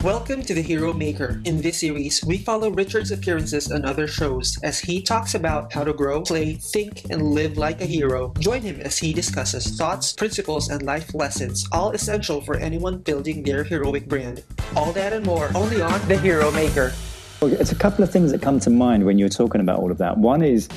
Welcome to The Hero Maker. In this series, we follow Richard's appearances on other shows as he talks about how to grow, play, think, and live like a hero. Join him as he discusses thoughts, principles, and life lessons, all essential for anyone building their heroic brand. All that and more, only on The Hero Maker. Well, it's a couple of things that come to mind when you're talking about all of that. One is,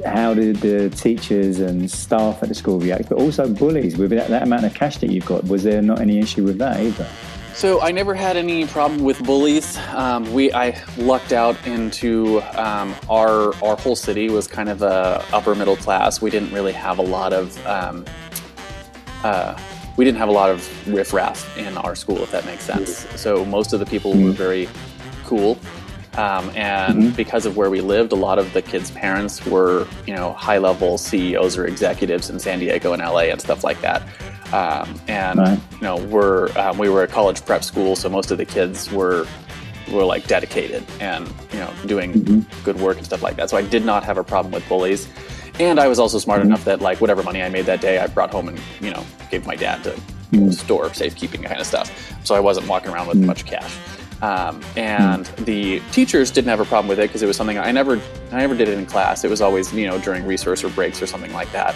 how did the teachers and staff at the school react? But also bullies, with that amount of cash that you've got, was there not any issue with that either? So I never had any problem with bullies. I lucked out into our whole city was kind of a upper middle class. We didn't really have a lot of riffraff in our school, if that makes sense. So most of the people were very cool. And because of where we lived, a lot of the kids' parents were, high-level CEOs or executives in San Diego and LA and stuff like that. We were a college prep school, so most of the kids were like dedicated and doing good work and stuff like that. So I did not have a problem with bullies, and I was also smart enough that like whatever money I made that day, I brought home and gave my dad to store, safekeeping kind of stuff. So I wasn't walking around with much cash. And the teachers didn't have a problem with it because it was something I never did it in class. It was always, during resource or breaks or something like that.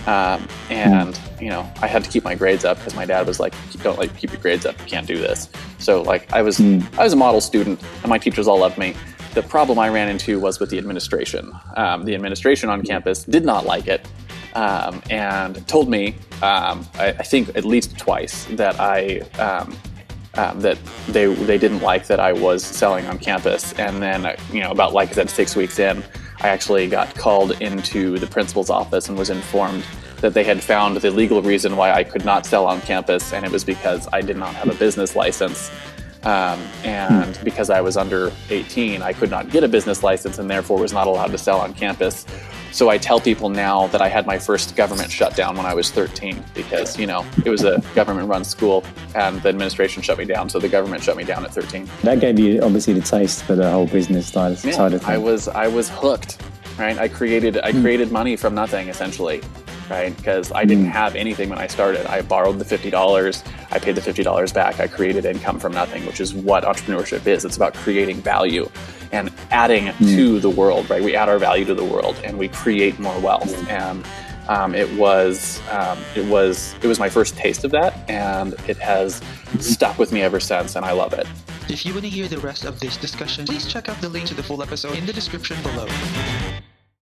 I had to keep my grades up because my dad was like, don't keep your grades up. You can't do this. So I was a model student and my teachers all loved me. The problem I ran into was with the administration. The administration on campus did not like it. And told me, I think at least twice that that they didn't like that I was selling on campus. And then, about, like I said, 6 weeks in, I actually got called into the principal's office and was informed that they had found the legal reason why I could not sell on campus, and it was because I did not have a business license. And because I was under 18, I could not get a business license and therefore was not allowed to sell on campus. So I tell people now that I had my first government shutdown when I was 13 because, it was a government-run school and the administration shut me down. So the government shut me down at 13. That gave you obviously the taste for the whole business side of things. I was hooked, right? I created money from nothing essentially, right? Because I didn't have anything when I started. I borrowed the $50. I paid the $50 back. I created income from nothing, which is what entrepreneurship is. It's about creating value and adding to the world, right? We add our value to the world and we create more wealth. And it was my first taste of that, and it has stuck with me ever since, and I love it. If you want to hear the rest of this discussion, please check out the link to the full episode in the description below.